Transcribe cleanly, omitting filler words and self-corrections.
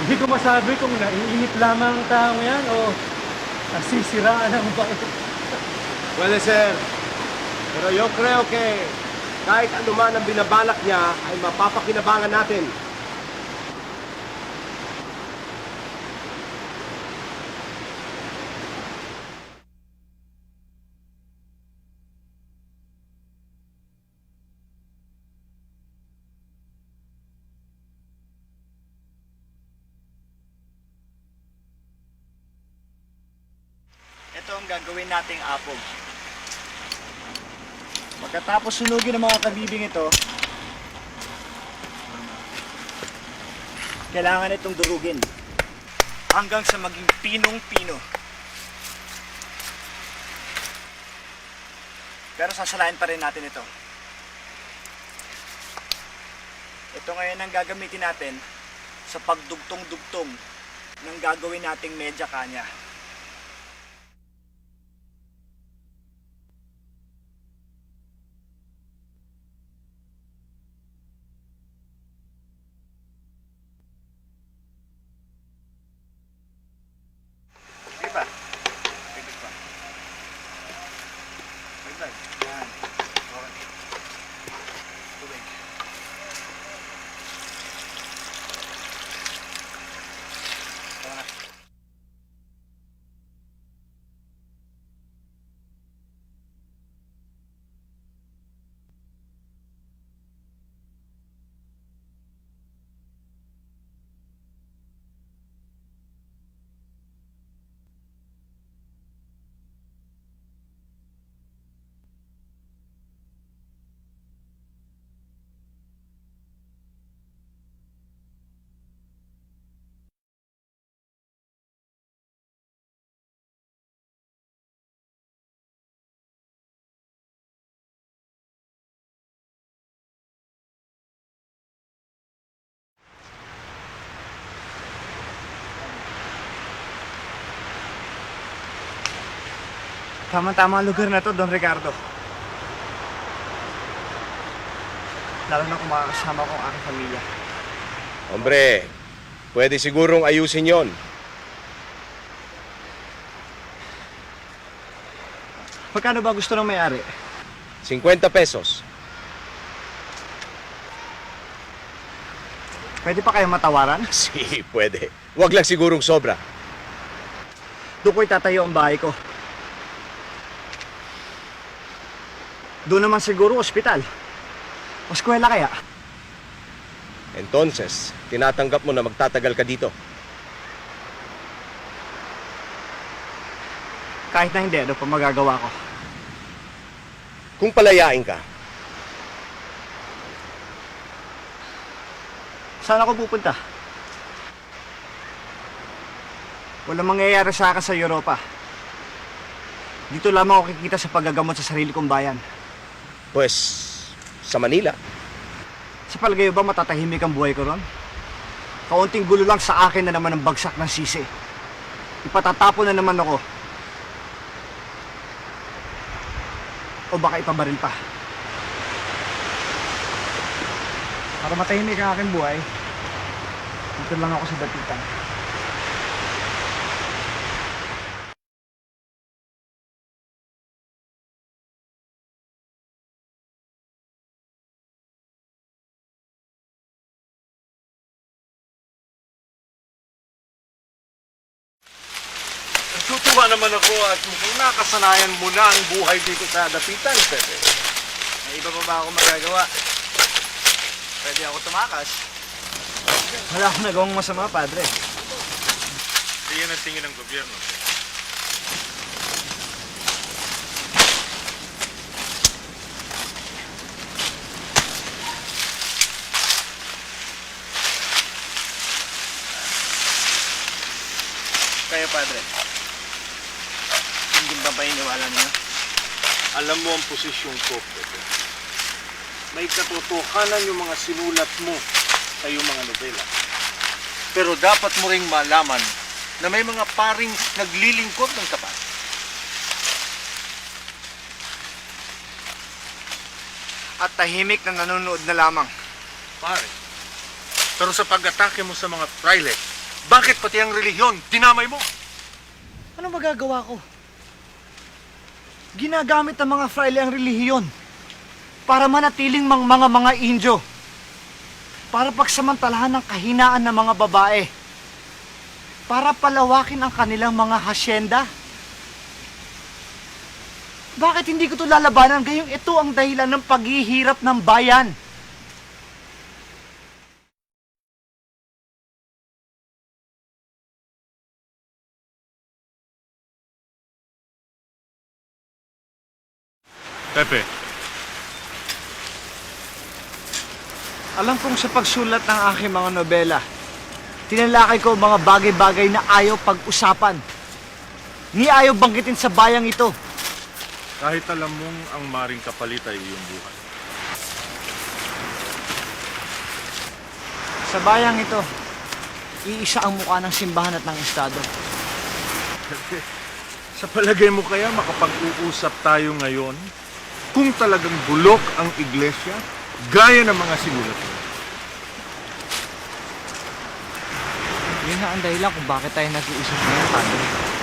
Hindi ko masabi kung naiinip lamang ang tao yan o nasisiraan ang bait. Puede ser. Pero yo creo que kahit anuman ang binabalak niya ay mapapakinabangan natin. Ito ang gagawin nating apog. Pagkatapos sunugin ng mga kabibing ito, kailangan itong durugin hanggang sa maging pinong-pino. Pero sasalain pa rin natin ito. Ito ngayon ang gagamitin natin sa pagdugtong-dugtong ng gagawin nating medya kanya. Diba? Pwede pa. Pwede. Yan. Okay. Tubig. Ito na. Tama-tama ang lugar na to, Don Ricardo. Lalo na kung makakasama ko ang aking pamilya. Hombre, pwede sigurong ayusin yon. Magkano ba gusto ng may-ari? 50 pesos. Pwede pa kayo matawaran? Si, pwede. Wag lang sigurong sobra. Doon ko'y tatayo ang bahay ko. Doon naman siguro ospital. O eskwela kaya? Entonces, tinatanggap mo na magtatagal ka dito. Kahit na hindi, ano pa magagawa ko? Kung palayain ka, Saan ako pupunta? Walang mangyayari sa akin sa Europa. Dito lamang ako kikita sa paggagamot sa sarili kong bayan. pues, sa Manila. Sa palagay ba matatahimik ang buhay ko ron? Kaunting gulo lang sa akin na naman ang bagsak ng sisi. Ipatatapon na naman ako. O baka ipabaril pa. Para matahimik ang aking buhay, dito lang ako sa Dapitan. Natutuwa naman ako at mukhang nakasanayan mo na ang buhay dito sa Dapitan, Pepe. May iba pa ba ako magagawa? Pwede ako tumakas. Wala akong nagawang masama, Padre. Iyan ang tingin ng gobyerno. Kayo, Padre. Hindi ba painiwala niyo? Alam mo ang posisyon ko, Pepe. May katotohanan yung mga sinulat mo sa iyong mga nobela. Pero dapat mo ring malaman na may mga paring naglilingkod ng tapat. At tahimik na nanonood na lamang. Pare. Pero sa pag-atake mo sa mga praile, Bakit pati ang relihiyon, dinamay mo? Ano magagawa ko? Ginagamit ng mga fraile ang relihiyon para manatiling mga Indio. Para pagsamantalahan ng kahinaan ng mga babae. Para palawakin ang kanilang mga hasyenda. Bakit hindi ko ito lalabanan gayong ito ang dahilan ng paghihirap ng bayan? Pepe, Alam kong sa pagsulat ng aking mga nobela, tinalakay ko mga bagay-bagay na ayaw pag-usapan. Ni ayaw banggitin sa bayang ito. kahit alam mong ang maring kapalit ay iyong buhay. Sa bayang ito, iisa ang mukha ng simbahan at ng estado. Pepe, sa palagay mo kaya makapag-uusap tayo ngayon kung talagang bulok ang iglesia gaya ng mga sinulat mo? Yun nga ang dahilan kung bakit tayo nag-iisip ngayon, Padre.